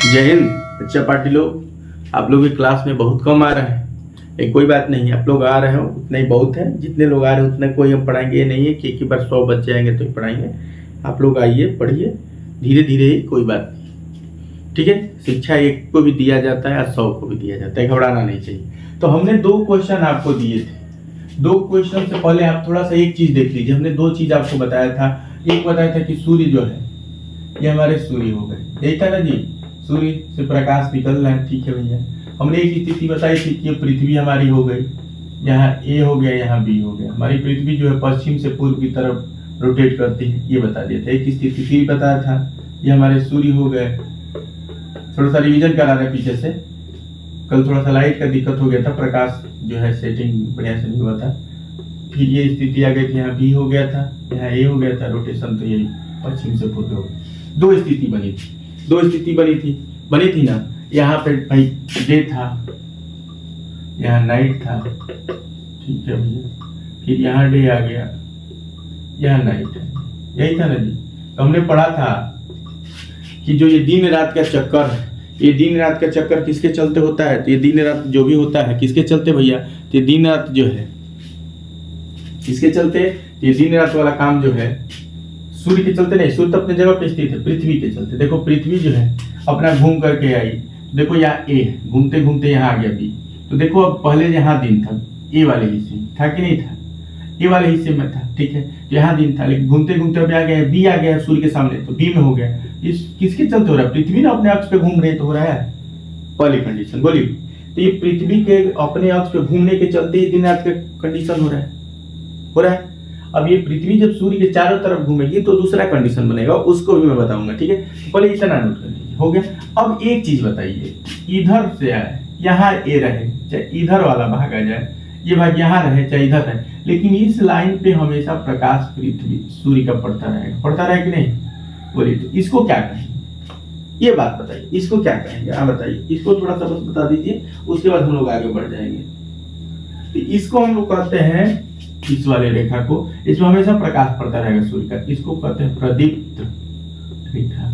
जय हिंद। अच्छा पार्टी लोग, आप लोग की क्लास में बहुत कम आ रहे हैं। कोई बात नहीं, आप लोग आ रहे हो उतना ही बहुत है। जितने लोग आ रहे हैं उतने कोई हम पढ़ाएंगे, ये नहीं है कि एक ही बार 100 बच्चे आएंगे तो ही पढ़ाएंगे। आप लोग आइए, पढ़िए, धीरे धीरे ही, कोई बात नहीं, ठीक है। शिक्षा एक को भी दिया जाता है और 100 को भी दिया जाता है, घबराना नहीं चाहिए। तो हमने 2 क्वेश्चन आपको दिए थे। 2 क्वेश्चन से पहले आप थोड़ा सा एक चीज देख लीजिए। हमने 2 चीज आपको बताया था। एक बताया था कि सूर्य जो है ये हमारे सूर्य हो गए, यही था ना जी, सूर्य से प्रकाश निकल रहा है, ठीक है भैया। हमने एक स्थिति बताई थी कि पृथ्वी हमारी हो गई, यहाँ ए हो गया, यहाँ बी हो गया। हमारी पृथ्वी जो है पश्चिम से पूर्व की तरफ रोटेट करती है, ये बता दिया था। एक स्थिति फिर बताया था, ये हमारे सूर्य हो गए। थोड़ा सा रिवीजन करा रहे पीछे से, कल थोड़ा सा लाइट का दिक्कत हो गया था, प्रकाश जो है सेटिंग बढ़िया से नहीं हुआ था। फिर ये स्थिति आ गई थी, यहाँ बी हो गया था, यहाँ ए हो गया था, रोटेशन तो यही पश्चिम से पूर्व हो गया। 2 स्थिति बनी थी, 2 स्थिति बनी थी ना। यहाँ पे भाई डे था, यहाँ नाइट था, ठीक है भैया। फिर यहाँ डे आ गया, यहाँ नाइट है, यही था ना जी। तो हमने पढ़ा था कि जो ये दिन रात का चक्कर है, ये दिन रात का चक्कर किसके चलते होता है? तो ये दिन रात जो भी होता है किसके चलते भैया? तो ये दिन रात जो है किसके चलते? ये दिन रात वाला काम जो है सूर्य के चलते नहीं, सूर्य तो अपने जगह पे स्थित है, पृथ्वी के चलते। देखो पृथ्वी जो है अपना घूम करके आई, देखो यहाँ ए है, घूमते घूमते यहाँ आ गया बी। तो देखो अब पहले यहाँ दिन था, ए वाले हिस्से में था कि नहीं था? ए वाले हिस्से में था, ठीक है। यहाँ दिन था, लेकिन घूमते घूमते अभी आ गया बी, आ गया सूर्य के सामने, तो बी में हो गया। इस किसके चलते हो रहा है? पृथ्वी ना अपने अक्ष पे घूम रही तो हो रहा है, पहली कंडीशन बोली। तो ये पृथ्वी के अपने अक्ष पे घूमने के चलते ही दिन रात का कंडीशन हो रहा है। अब ये पृथ्वी जब सूर्य के चारों तरफ घूमेगी तो दूसरा कंडीशन बनेगा, उसको भी मैं बताऊंगा, ठीक है। पहले इतना नोट कर लीजिए, हो गया। अब एक चीज बताइए, इधर से आए, यहाँ ए रहे, चाहे इधर वाला भाग आ जाए, ये भाग यहाँ रहे चाहे इधर रहे, लेकिन इस लाइन पे हमेशा प्रकाश पृथ्वी सूर्य का पड़ता रहे कि नहीं? बोलिए, तो इसको क्या कहेंगे? ये बात बताइए, इसको क्या कहेंगे? आप बताइए, इसको थोड़ा सा बस बता दीजिए, उसके बाद हम लोग आगे बढ़ जाएंगे। तो इसको हम लोग कहते हैं, इस वाले रेखा को, इसमें हमेशा प्रकाश पड़ता रहेगा सूर्य का, इसको कहते हैं प्रदीप्त रेखा।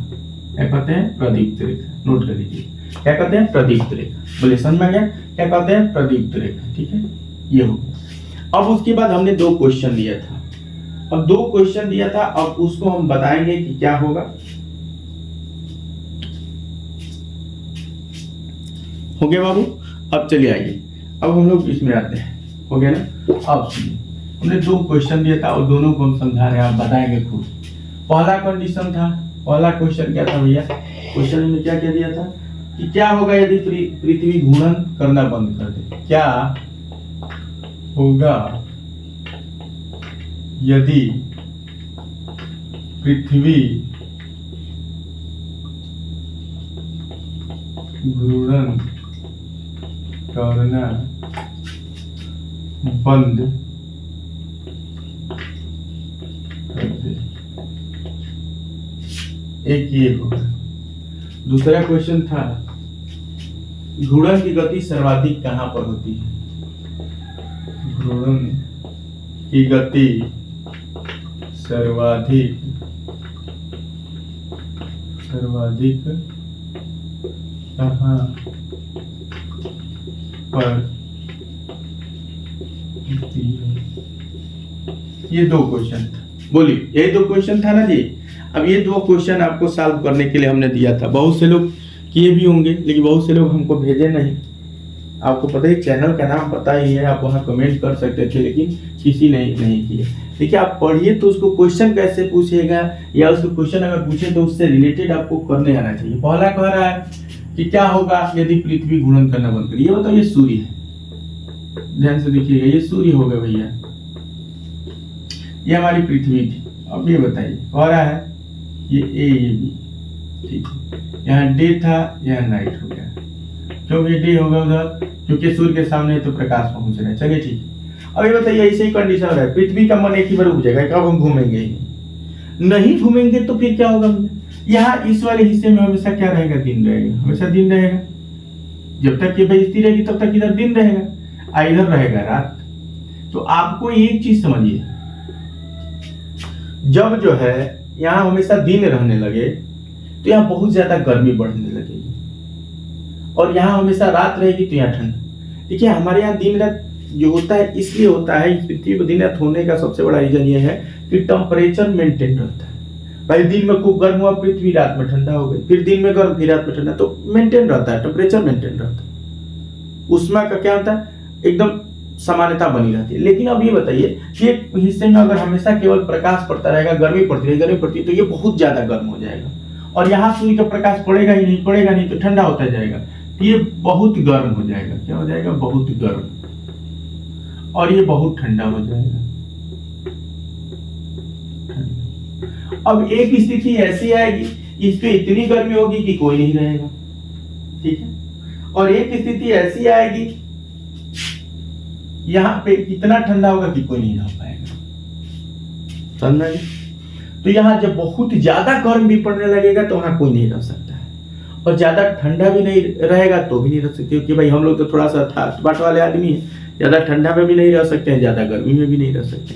क्या कहते हैं? प्रदीप्त रेखा। नोट कर लीजिए, क्या कहते हैं? प्रदीप्त रेखा। बोले समझ में आ गया? क्या कहते हैं? प्रदीप्त रेखा, ठीक है। ये हो गया। अब उसके बाद हमने 2 क्वेश्चन दिया था। अब 2 क्वेश्चन दिया था, अब उसको हम बताएंगे कि क्या होगा। हो गया बाबू? अब चलिए आइए, अब हम लोग इसमें आते हैं। हो गया ना? अब सुनिए, हमने 2 क्वेश्चन दिया था और दोनों को हम समझा रहे हैं, आप बताएंगे खुद। पहला कंडीशन था, पहला क्वेश्चन क्या था भैया? क्वेश्चन में क्या क्या दिया था कि क्या होगा यदि पृथ्वी घूर्णन करना बंद कर दे? क्या होगा यदि पृथ्वी घूर्णन करना बंद कर दे? एक ये होगा। दूसरा क्वेश्चन था, घूर्णन की गति सर्वाधिक कहां पर होती है? घूर्णन की गति सर्वाधिक कहां पर? ये 2 क्वेश्चन था, बोलिए, ये 2 क्वेश्चन था ना जी। अब ये 2 क्वेश्चन आपको सॉल्व करने के लिए हमने दिया था। बहुत से लोग किए भी होंगे, लेकिन बहुत से लोग हमको भेजे नहीं। आपको पता ही, चैनल का नाम पता ही है, आप वहाँ कमेंट कर सकते थे, लेकिन किसी ने नहीं किया। देखिए, आप पढ़िए तो उसको क्वेश्चन कैसे पूछेगा, या उसको क्वेश्चन अगर पूछे तो उससे रिलेटेड आपको करने आना चाहिए। पहला कह रहा है कि क्या होगा यदि पृथ्वी घूर्णन करना बंद करे? ये बताओ, ये सूर्य है, ध्यान से देखिएगा, ये सूर्य हो गया भैया, ये हमारी पृथ्वी थी। अब ये बताइए, कह रहा है ये ए ये बी, ठीक है। यहाँ डे था, यहाँ नाइट हो गया, क्योंकि डे होगा उधर, क्योंकि सूर्य के सामने तो प्रकाश पहुंच रहा है। चलिए ठीक है। अब ये बताइए, ऐसे ही कंडीशन है, पृथ्वी का मन एक ही बार उग जाएगा, कब हम घूमेंगे ही नहीं घूमेंगे तो फिर क्या होगा? यहाँ इस वाले हिस्से में हमेशा क्या रहेगा? दिन रहेगा, हमेशा दिन रहेगा। जब तक ये बेइज्जती रहेगी तब तक इधर दिन रहेगा, इधर रहेगा रात। तो आपको एक चीज समझिए, जब जो है यहाँ हमेशा दिन रहने लगे तो यहाँ बहुत ज्यादा गर्मी बढ़ने लगेगी। और यहाँ हमेशा रात रहेगी तो यहाँ ठंड। देखिए हमारे यहाँ दिन रात जो होता है इसलिए होता है, इस पृथ्वी पर दिन रात होने का सबसे बड़ा रीजन ये है कि टेम्परेचर मेंटेन रहता है। भाई दिन में खूब गर्म हुआ, पृथ्वी रात में ठंडा हो गई, फिर दिन में गर्म फिर रात में ठंडा, तो मेंटेन रहता है, टेम्परेचर मेंटेन रहता है। ऊष्मा का क्या होता है, एकदम समानता बनी रहती है। लेकिन अब ये बताइए कि एक हिस्से में अगर हमेशा केवल प्रकाश पड़ता रहेगा, गर्मी पड़ती है तो ये बहुत ज्यादा गर्म हो जाएगा, और यहाँ सूर्य का प्रकाश पड़ेगा ही नहीं, पड़ेगा नहीं तो ठंडा होता जाएगा, तो ये बहुत गर्म हो जाएगा। क्या हो जाएगा, बहुत गर्म, और ये बहुत ठंडा हो जाएगा। अब एक स्थिति ऐसी आएगी, इस पे इतनी गर्मी होगी कि कोई नहीं रहेगा, ठीक है, और एक स्थिति ऐसी आएगी यहाँ पे इतना ठंडा होगा कि कोई नहीं रह पाएगा। समझ गए? तो यहाँ जब बहुत ज्यादा गर्म भी पड़ने लगेगा तो वहां कोई नहीं रह सकता है, और ज्यादा ठंडा भी नहीं रहेगा तो भी नहीं रह सकते, क्योंकि भाई हम लोग तो थोड़ा सा था बाट वाले आदमी हैं, ज्यादा ठंडा में भी नहीं रह सकते हैं, ज्यादा गर्मी में भी नहीं रह सकते।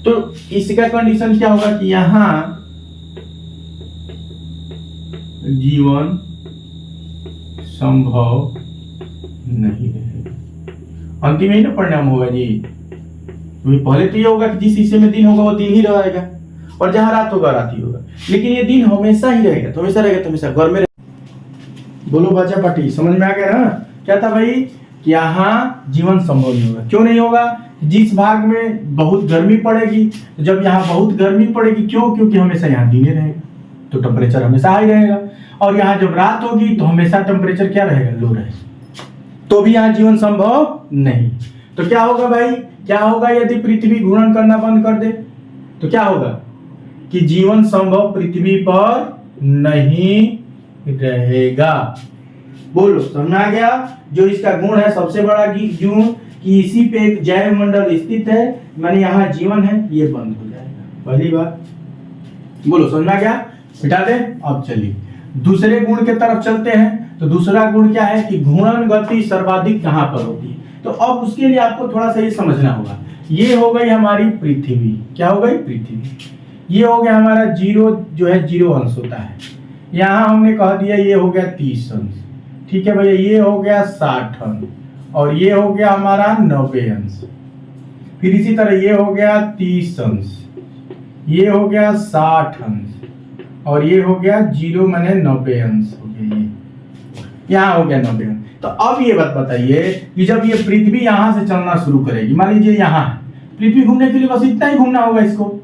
तो इसका कंडीशन क्या होगा कि यहाँ जीवन संभव नहीं रहेगा। अंतिम ही ना परिणाम होगा जी। पहले तो ये होगा कि जिस हिस्से में दिन होगा वो दिन ही रहेगा, और जहां रात होगा रात ही होगा, लेकिन ये दिन हमेशा ही रहेगा, तो हमेशा रहेगा, तो हमेशा घर में रहेगा। बोलो बाजा पार्टी, समझ में आ गया ना? क्या था भाई कि यहाँ जीवन संभव नहीं होगा। क्यों नहीं होगा? जिस भाग में बहुत गर्मी पड़ेगी, जब यहाँ बहुत गर्मी पड़ेगी, क्यों? क्योंकि हमेशा यहाँ दिन ही रहेगा, तो टेम्परेचर हमेशा हाई रहेगा, और यहाँ जब रात होगी तो हमेशा टेम्परेचर क्या रहेगा, लो रहेगा, तो भी यहाँ जीवन संभव नहीं। तो क्या होगा भाई, क्या होगा यदि पृथ्वी घूर्णन करना बंद कर दे? तो क्या होगा कि जीवन संभव पृथ्वी पर नहीं रहेगा। बोलो, समझ आ गया? जो इसका गुण है सबसे बड़ा गुण कि इसी पे एक जैव मंडल स्थित है, माने यहाँ जीवन है, ये बंद हो जाएगा। पहली बात, बोलो समझ आ गया? मिटा दे। अब चलिए दूसरे गुण के तरफ चलते हैं। तो दूसरा गुण क्या है कि घूर्णन गति सर्वाधिक कहां पर होती है? तो अब उसके लिए आपको थोड़ा सा ये समझना होगा। ये हो गई हमारी पृथ्वी, क्या हो गई, पृथ्वी। ये हो गया हमारा जीरो, जो है 0 अंश होता है। यहाँ हमने कह दिया ये हो गया 30 अंश, ठीक है भैया। ये हो गया 60 अंश, और ये हो गया हमारा 90 अंश। फिर इसी तरह ये हो गया 30 अंश, ये हो गया 60 अंश, और ये हो गया 0 माने 90 अंश हो गया। ये यहाँ हो गया 90 अंश। तो अब ये बात बताइए कि जब ये पृथ्वी यहाँ से चलना शुरू करेगी, मान लीजिए यहाँ पृथ्वी घूमने के लिए बस इतना ही घूमना होगा, इसको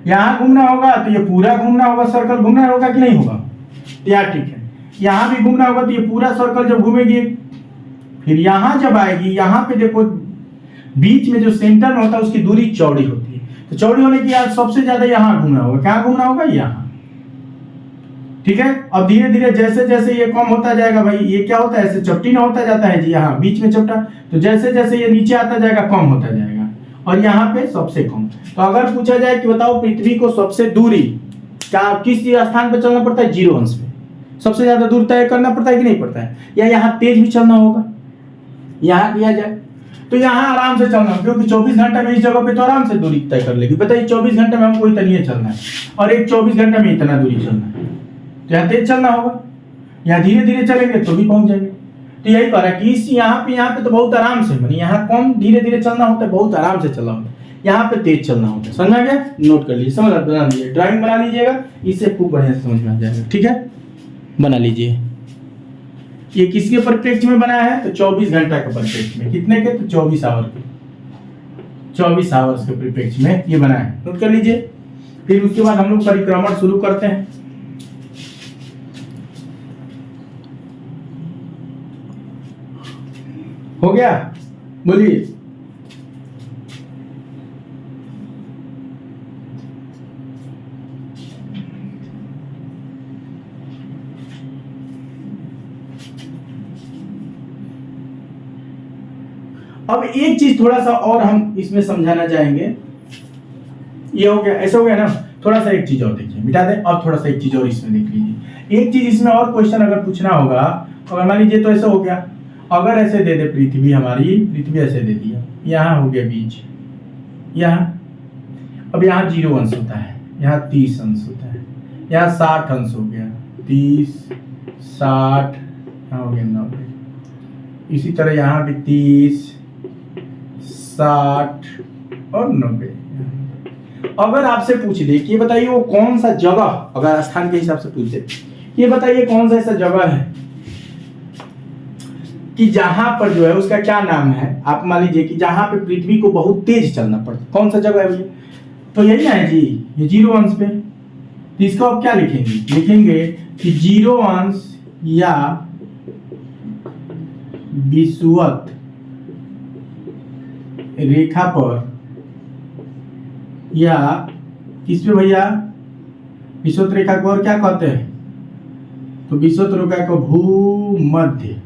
यहाँ घूमना होगा तो ये पूरा घूमना होगा, सर्कल घूमना होगा कि नहीं होगा? यार ठीक है, यहाँ भी घूमना होगा तो ये पूरा सर्कल जब घूमेगी, फिर यहाँ जब आएगी, यहाँ पे देखो बीच में जो सेंटर में होता है उसकी दूरी चौड़ी होती है, तो चौड़ी होने की यार सबसे ज्यादा यहाँ घूमना होगा। क्या घूमना होगा? यहाँ, ठीक है। अब धीरे धीरे जैसे जैसे ये कम होता जाएगा, भाई ये क्या होता है, ऐसे चपटी ना होता जाता है जी, यहाँ बीच में चपटा, तो जैसे जैसे ये नीचे आता जाएगा कम होता जाएगा, और यहाँ पे सबसे कम। तो अगर पूछा जाए कि बताओ पृथ्वी को सबसे दूरी क्या किस स्थान पे चलना पड़ता है? 0 अंश पे सबसे ज्यादा दूर तय करना पड़ता है कि नहीं पड़ता है? या यहाँ तेज भी चलना होगा? यहाँ किया जाए तो यहाँ आराम से चलना, क्योंकि 24 घंटे में इस जगह पे तो आराम से दूरी तय कर लेगी। बताइए 24 घंटे में हमको इतना ही चलना है, और एक 24 घंटे में इतना दूरी चलना है, तो यहाँ तेज चलना होगा। यहाँ धीरे धीरे चलेंगे तो भी पहुंच जाएंगे। तो यही कह रहा है कि इस यहाँ पे तो बहुत आराम से, मानी यहाँ कम धीरे धीरे चलना होता है, बहुत आराम से चलना होता है, यहाँ पे तेज चलना होता है। समझ में आ गया? नोट कर लीजिए, समझ बना लीजिए, ड्राइंग बना लीजिएगा, इससे खूब बढ़िया से समझ में आ जाएगा। ठीक है, बना लीजिए। ये किसके परिप्रेक्ष्य में बनाया है? तो 24 घंटा के परिप्रेक्ष्य में। कितने के? तो 24 आवर के, 24 आवर्स के परिप्रेक्ष्य में ये बनाया है। नोट कर लीजिए। फिर उसके बाद हम लोग परिक्रमण शुरू करते हैं। हो गया? बोलिए। अब एक चीज थोड़ा सा और हम इसमें समझाना चाहेंगे। ये हो गया, ऐसा हो गया ना। थोड़ा सा एक चीज और देखिए, मिटा दे। अब थोड़ा सा एक चीज और इसमें देख लीजिए। एक चीज इसमें और क्वेश्चन अगर पूछना होगा, अगर मान लीजिए तो ऐसा हो गया, अगर ऐसे दे दे पृथ्वी, हमारी पृथ्वी ऐसे दे दिया, यहाँ हो गया बीच, यहाँ अब यहाँ 0 अंश होता है, यहाँ 30 अंश होता है, यहाँ 60 अंश हो गया, 30 60, यहाँ हो गया 90। इसी तरह यहाँ भी 30, 60 और 90। अगर आपसे पूछ दे कि ये बताइए वो कौन सा जगह, अगर स्थान के हिसाब से पूछ दे ये बताइए कौन सा ऐसा जगह है कि जहां पर जो है उसका क्या नाम है, आप मान लीजिए कि जहां पे पृथ्वी को बहुत तेज चलना पड़ता, कौन सा जगह है भैया? तो यही ना है जी, ये 0 अंश पे। तो इसको आप क्या लिखेंगे? लिखेंगे कि 0 अंश या विषुवत रेखा पर, या किस पे भैया? विषुवत रेखा को और क्या कहते हैं? तो विषुवत रेखा को भूमध्य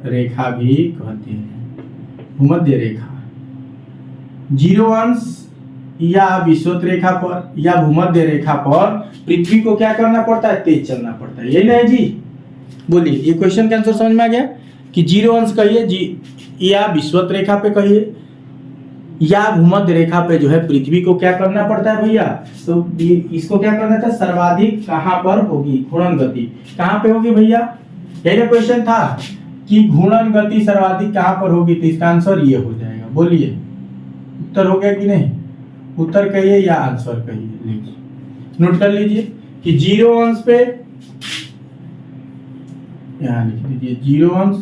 रेखा भी कहते हैं। भूमध्य रेखा 0 अंश या विषुवत रेखा पर या भूमध्य रेखा पर पृथ्वी को क्या करना पड़ता है? तेज चलना पड़ता है। यही ना है जी? बोलिए, ये क्वेश्चन का आंसर समझ में आ गया कि 0 अंश कहिए जी, या विषुवत रेखा पे कहिए या भूमध्य रेखा पे जो है पृथ्वी को क्या करना पड़ता है भैया? तो इसको क्या करना था? सर्वाधिक कहां पर होगी घूर्णन गति? कहां पे होगी भैया? यही ना क्वेश्चन था कि घूर्णन गति सर्वाधिक कहां पर होगी? तो इसका आंसर ये हो जाएगा। बोलिए, उत्तर हो गया कि नहीं? उत्तर कहिए या आंसर कहिए, लिखिए, नोट कर लीजिए कि 0 अंश पे यहाँ लिख दीजिए 0 अंश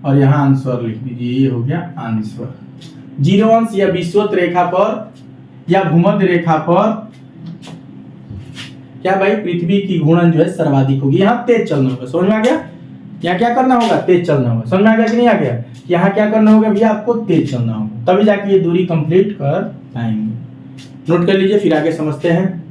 और यहाँ आंसर लिख दीजिए, ये हो गया आंसर। 0 अंश या विषुवत रेखा पर या भूमध्य रेखा पर क्या भाई? पृथ्वी की घूर्णन जो है सर्वाधिक होगी। यहाँ तेज चलना होगा, समझ में आ गया? यहाँ क्या करना होगा? तेज चलना होगा। समझ में आ गया कि नहीं आ गया? यहाँ क्या करना होगा भैया? आपको तेज चलना होगा, तभी जाके ये दूरी कंप्लीट कर पाएंगे। नोट कर लीजिए, फिर आगे समझते हैं।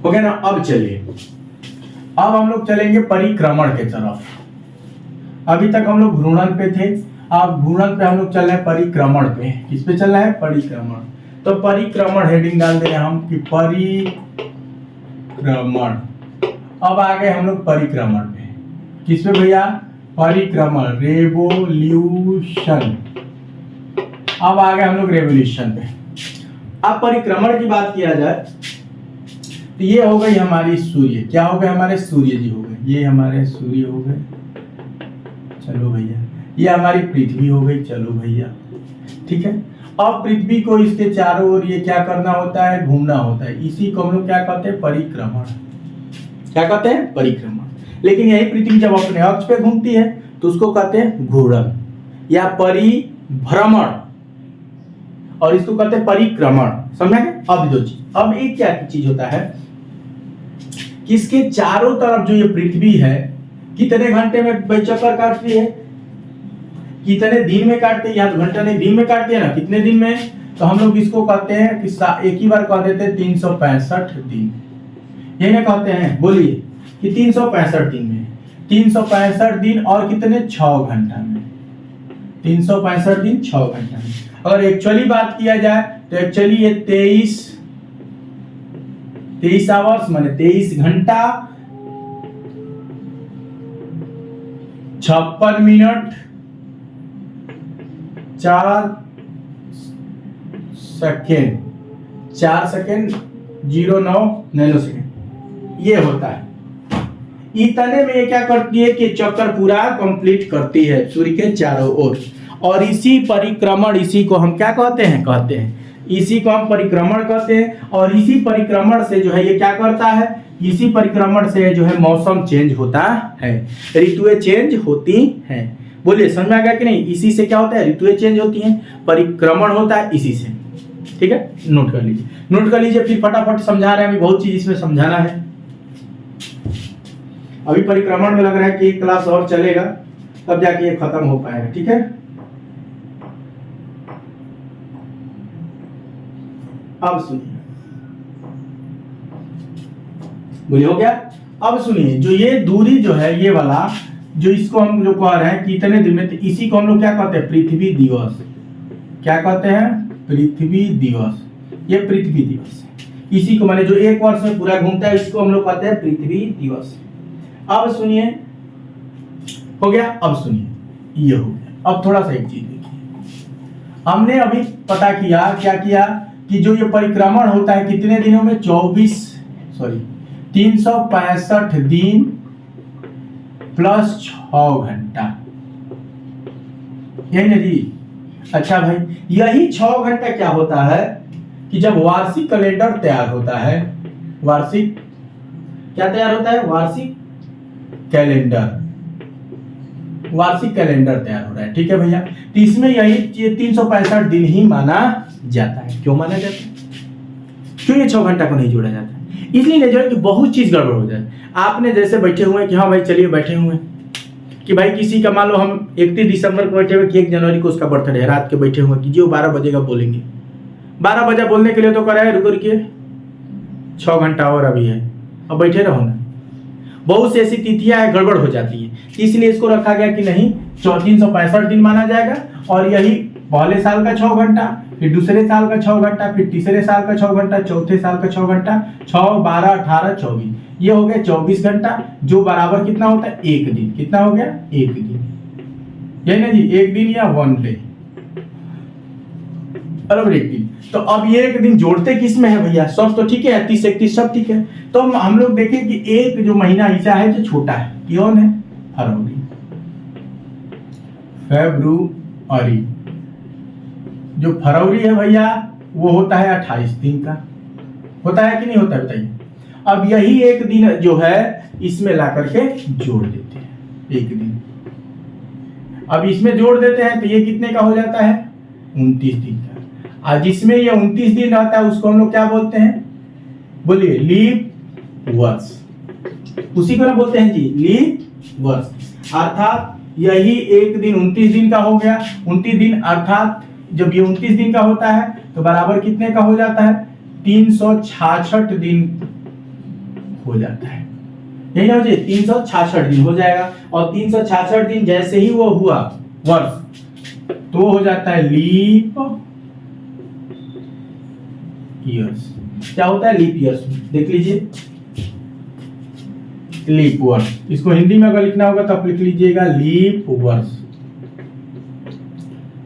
हो गया ना? अब चलिए, अब हम लोग चलेंगे परिक्रमण के तरफ। अभी तक हम लोग घूर्णन पे थे, अब घूर्णन पे हम लोग चल रहे हैं परिक्रमण पे। किस पे चल रहा है? परिक्रमण। तो परिक्रमण हेडिंग डाल दे हम कि परिक्रमण। अब आ गए हम लोग परिक्रमण पे। किस पे भैया? परिक्रमण, रेवोल्यूशन। अब आ गए हम लोग रेवोल्यूशन पे। अब परिक्रमण की बात किया जाए तो ये हो गई हमारी सूर्य। क्या हो गए? हमारे सूर्य जी हो गए, ये हमारे सूर्य हो गए। चलो भैया, ये हमारी पृथ्वी हो गई। चलो भैया, ठीक है। अब पृथ्वी को इसके चारों ओर ये क्या करना होता है? घूमना होता है। इसी को हम लोग क्या कहते हैं? परिक्रमण। क्या कहते हैं? परिक्रमण। लेकिन यही पृथ्वी जब अपने अक्ष पे घूमती है तो उसको कहते हैं घूर्णन या परिभ्रमण, और इसको कहते हैं परिक्रमण। समझ गए? अब दो चीज, अब एक क्या चीज होता है कि इसके चारों तरफ जो ये पृथ्वी है कितने घंटे में चक्कर काटती है? कितने दिन में काटती है? या तो घंटा नहीं, दिन में काटती है ना। कितने दिन में? तो हम लोग इसको कहते हैं कि एक ही बार कह देते हैं 365 दिन। यही ना कहते हैं? बोलिए कि 365 दिन में, 365 दिन और कितने? 6 घंटा में। 365 दिन 6 घंटा में। अगर एक्चुअली बात किया जाए तो एक्चुअली ये 23 आवर्स माने 23 घंटा 56 मिनट 4 सेकेंड 09 नैनो सेकेंड ये होता है। इतने में ये क्या करती है कि चक्कर पूरा कंप्लीट करती है सूर्य के चारों ओर। और इसी परिक्रमण, इसी को हम क्या कहते हैं? इसी को हम परिक्रमण कहते हैं। और इसी परिक्रमण से जो है ये क्या करता है? इसी परिक्रमण से जो है मौसम चेंज होता है, ऋतुएं चेंज होती हैं। बोलिए, समझ में आ गया कि नहीं? इसी से क्या होता है? ऋतुएं चेंज होती हैं, परिक्रमण होता है इसी से। ठीक है, नोट कर लीजिए, नोट कर लीजिए। फिर फटाफट समझा रहे हैं, अभी बहुत चीज इसमें समझाना है। अभी परिक्रमण में लग रहा है कि एक क्लास और चलेगा, तब जाके ये खत्म हो पाएगा। ठीक है, अब सुनिए, बोलिए हो गया? अब सुनिए, जो ये दूरी जो है, ये वाला जो इसको हम जो कह रहे हैं कितने दिन में, तो इसी को हम लोग क्या कहते हैं? पृथ्वी दिवस। क्या कहते हैं? पृथ्वी दिवस। ये पृथ्वी दिवस है। इसी को माने जो एक वर्ष में पूरा घूमता है, इसको हम लोग कहते हैं पृथ्वी दिवस। अब सुनिए, हो गया? अब सुनिए, ये हो गया। अब थोड़ा सा एक चीज देखिए, हमने अभी पता किया, क्या किया कि जो ये परिक्रमण होता है कितने दिनों में, 365 दिन प्लस 6 घंटा, यही ना जी। अच्छा भाई, यही 6 घंटा क्या होता है कि जब वार्षिक कैलेंडर तैयार होता है, वार्षिक क्या तैयार होता है, वार्षिक कैलेंडर तैयार हो रहा है, ठीक है भैया। तो इसमें यही 365 दिन ही माना जाता है। क्यों माना जाता है? क्यों ये 6 घंटा को नहीं जोड़ा जाता है? इसलिए नहीं जोड़ा कि बहुत चीज गड़बड़ हो जाए। आपने जैसे बैठे हुए हैं कि हाँ भाई चलिए बैठे हुए हैं कि भाई किसी का मान लो हम 31 दिसंबर को बैठे हुए कि 1 जनवरी को उसका बर्थडे है, रात के बैठे हुए कि जो 12 बजे का बोलेंगे, 12 बजे बोलने के लिए तो कराया रुक रुकिए 6 घंटा और अभी है, अब बैठे रहो ना। बहुत सी ऐसी तिथियां है गड़बड़ हो जाती है, इसलिए इसको रखा गया कि नहीं 365 दिन माना जाएगा। और यही पहले साल का 6 घंटा, फिर दूसरे साल का 6 घंटा, फिर तीसरे साल का 6 घंटा, चौथे साल का 6 घंटा, 6, 12, 18, 24, ये हो गया 24 घंटा, जो बराबर कितना होता है, 1 दिन। कितना हो गया, 1 दिन, यही ना जी, 1 दिन या 1 डे, बराबर 1 दिन। तो अब ये 1 दिन जोड़ते किस में है भैया, सब तो ठीक है, 30, 31 सब ठीक है। तो हम लोग देखें कि एक जो महीना ऐसा है जो छोटा है, कौन है, फरवरी, फेब्रुअरी। जो फरवरी है भैया वो होता है 28 दिन का, होता है कि नहीं होता है, बताइए। अब यही 1 दिन जो है इसमें ला करके जोड़ देते हैं, 1 दिन। अब इसमें जोड़ देते हैं तो ये कितने का हो जाता है, 29 दिन का। और जिसमें ये 29 दिन रहता है उसको हम लोग क्या बोलते हैं, बोलिए, लीप वर्ष। उसी को ना बोलते हैं जी, लीप वर्ष। अर्थात यही 1 दिन 29 दिन का हो गया। 29 दिन अर्थात जब ये 29 दिन का होता है तो बराबर कितने का हो जाता है, 366 दिन हो जाता है, यही ना जी, 366 दिन हो जाएगा। और 366 दिन जैसे ही वो हुआ वर्ष तो हो जाता है लीप ईयर्स। क्या होता है, लीप ईयर्स, देख लीजिए, लीप वर्ष। इसको हिंदी में अगर लिखना होगा तो आप लिख लीजिएगा लीप वर्ष,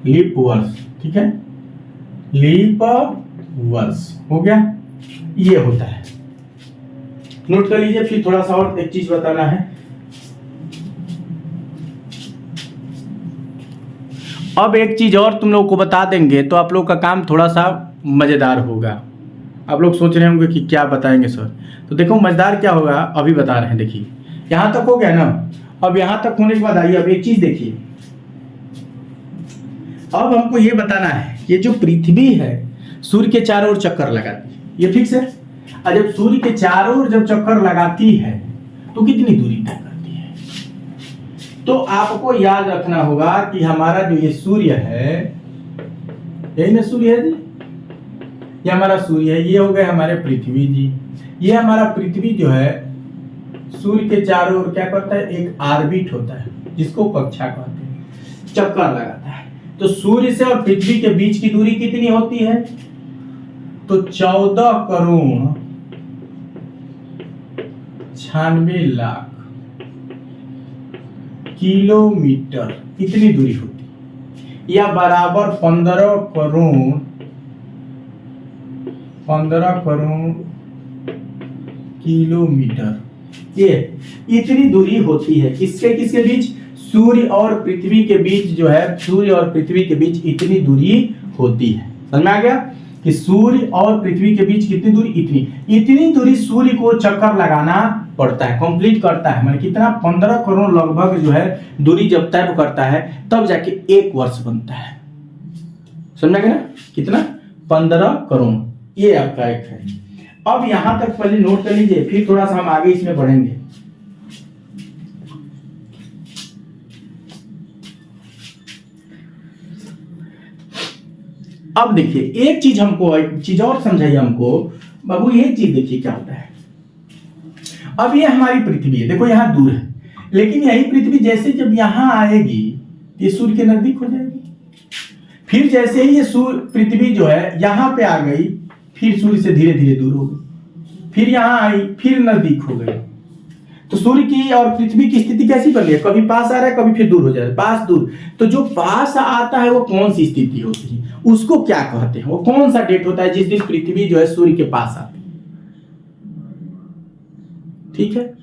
लीप वर्ष, ठीक है, लीप वर्ष हो गया, ये होता है, नोट कर लीजिए। फिर थोड़ा सा और एक चीज बताना है। अब एक चीज और तुम लोग को बता देंगे तो आप लोग का काम थोड़ा सा मजेदार होगा। आप लोग सोच रहे होंगे कि क्या बताएंगे सर, तो देखो मजेदार क्या होगा अभी बता रहे हैं। देखिए यहां तक हो गया ना, अब यहां तक होने के बाद आइए अब एक चीज देखिए। अब हमको ये बताना है, ये जो पृथ्वी है सूर्य के चारों ओर चक्कर लगाती है, ये फिक्स है। और जब सूर्य के चारों ओर जब चक्कर लगाती है तो कितनी दूरी तय करती है, तो आपको याद रखना होगा कि हमारा जो ये सूर्य है, यही ना सूर्य है जी, ये हमारा सूर्य है, ये हो गए हमारे पृथ्वी जी। ये हमारा पृथ्वी जो है सूर्य के चारों ओर क्या करता है, एक ऑर्बिट होता है जिसको कक्षा कहते हैं, चक्कर लगाता है। तो सूर्य से और पृथ्वी के बीच की दूरी कितनी होती है, तो 14 करोड़ 96 लाख किलोमीटर इतनी दूरी होती है, या बराबर 15 करोड़ किलोमीटर, ये इतनी दूरी होती है। किसके किसके बीच, सूर्य और पृथ्वी के बीच जो है, सूर्य और पृथ्वी के बीच इतनी दूरी होती है। समझ में आ गया कि सूर्य और पृथ्वी के बीच कितनी दूरी, इतनी दूरी सूर्य को चक्कर लगाना पड़ता है, कंप्लीट करता है। मतलब कितना, 15 करोड़ लगभग जो है दूरी जब तय करता है तब जाके 1 वर्ष बनता है। समझ गया ना, कितना, 15 करोड़, ये आपका एक है। अब यहां तक पहले नोट कर लीजिए, फिर थोड़ा सा हम आगे इसमें बढ़ेंगे। अब देखिए एक चीज हमको, एक चीज और समझाइए हमको बाबू, एक चीज देखिए क्या होता है। अब ये हमारी पृथ्वी है, देखो यहां दूर है, लेकिन यही पृथ्वी जैसे जब यहां आएगी ये सूर्य के नजदीक हो जाएगी। फिर जैसे ही ये सूर्य पृथ्वी जो है यहां पे आ गई, फिर सूर्य से धीरे धीरे दूर हो गई, फिर यहां आई, फिर नजदीक हो गई। तो सूर्य की और पृथ्वी की स्थिति कैसी बन रही है, कभी पास आ रहा है कभी फिर दूर हो जा रहा है, पास दूर। तो जो पास आता है वो कौन सी स्थिति होती है, उसको क्या कहते हैं, वो कौन सा डेट होता है जिस दिन पृथ्वी जो है सूर्य के पास आती है। ठीक है,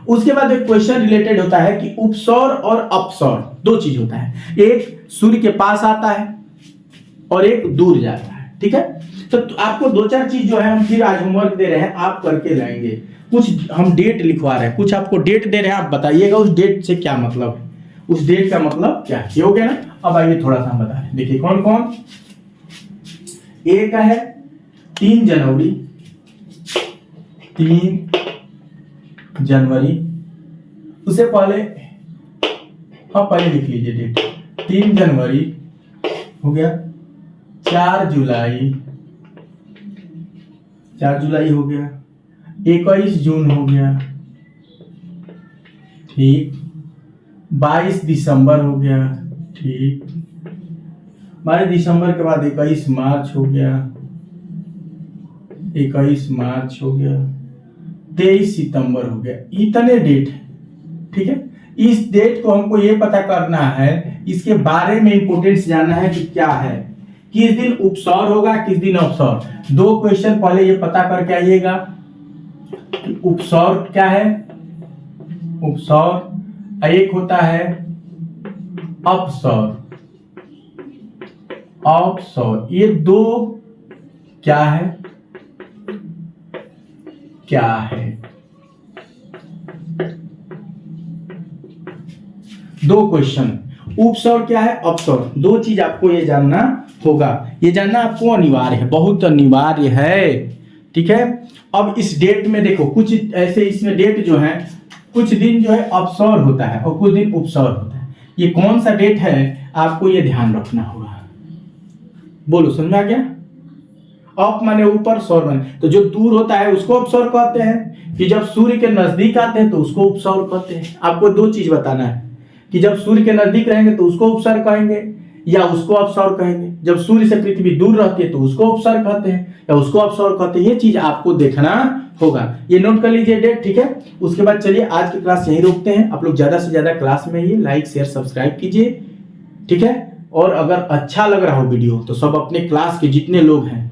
उसके बाद एक क्वेश्चन रिलेटेड होता है कि उपसौर और अपसौर दो चीज होता है, एक सूर्य के पास आता है और एक दूर जाता है। ठीक है, तो आपको दो चार चीज जो है हम फिर आज होमवर्क दे रहे हैं, आप करके लाएंगे। कुछ हम डेट लिखवा रहे हैं, कुछ आपको डेट दे रहे हैं, आप बताइएगा उस डेट से क्या मतलब है, उस डेट का मतलब क्या है। ये हो गया ना। अब आइए थोड़ा सा हम बता रहे हैं, देखिए कौन कौन। एक का है 3 जनवरी, 3 जनवरी। उससे पहले हाँ पहले लिख लीजिए डेट, 3 जनवरी हो गया, 4 जुलाई, 4 जुलाई हो गया, 21 जून हो गया, ठीक, 22 दिसंबर हो गया, ठीक, 22 दिसंबर के बाद 21 मार्च हो गया, 21 मार्च हो गया, 23 सितंबर हो गया। इतने डेट है। ठीक है, इस डेट को हमको ये पता करना है, इसके बारे में इंपोर्टेंस जानना है कि क्या है, किस दिन उपसौर होगा किस दिन अपसौर। 2 क्वेश्चन पहले ये पता करके आइएगा कि उपसौर क्या है, उपसौर, एक होता है अपसौर, अपसौर। ये 2 क्या है, क्या है, 2 क्वेश्चन। उपसौर क्या है, अपसौर, 2 चीज आपको ये जानना होगा, ये जानना आपको अनिवार्य है, बहुत अनिवार्य है। ठीक है, अब इस डेट में देखो कुछ ऐसे इसमें डेट जो है, कुछ दिन जो है अपसौर होता है और कुछ दिन उपसौर होता है। ये कौन सा डेट है आपको ये ध्यान रखना होगा। बोलो समझा क्या। अप माने ऊपर, सौर माने, तो जो दूर होता है उसको अपसौर कहते हैं, कि जब सूर्य के नजदीक आते हैं तो उसको उपसौर कहते हैं। आपको 2 चीज बताना है कि जब सूर्य के नजदीक रहेंगे तो उसको उपसौर कहेंगे या उसको अपसौर कहेंगे, जब सूर्य से पृथ्वी दूर रहती है तो उसको उपसौर कहते हैं या उसको अपसौर कहते हैं। ये चीज आपको देखना होगा, ये नोट कर लीजिए डेट। ठीक है, उसके बाद चलिए आज की क्लास यहीं रोकते हैं। आप लोग ज्यादा से ज्यादा क्लास में ही लाइक शेयर सब्सक्राइब कीजिए। ठीक है, और अगर अच्छा लग रहा हो वीडियो तो सब अपने क्लास के जितने लोग हैं,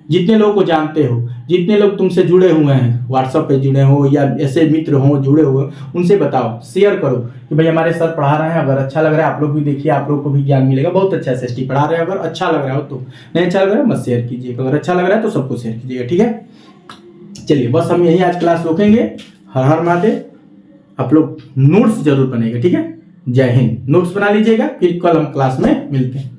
जितने लोगों को जानते हो, जितने लोग तुमसे जुड़े हुए हैं, व्हाट्सएप पे जुड़े हो या ऐसे मित्र हो जुड़े हुए, उनसे बताओ, शेयर करो कि भाई हमारे सर पढ़ा रहे हैं। अगर अच्छा लग रहा है आप लोग भी देखिए, आप लोग को भी ज्ञान मिलेगा। बहुत अच्छा SST पढ़ा रहे हैं, अगर अच्छा लग रहा हो तो, नहीं अच्छा लग रहा है मत शेयर कीजिएगा, अगर अच्छा लग रहा है तो सबको शेयर कीजिएगा। ठीक है, चलिए बस हम यही आज क्लास रोकेंगे। हर हर महादेव। आप लोग नोट्स जरूर बनेगा। ठीक है, जय हिंद। नोट्स बना लीजिएगा, फिर कल हम क्लास में मिलते हैं।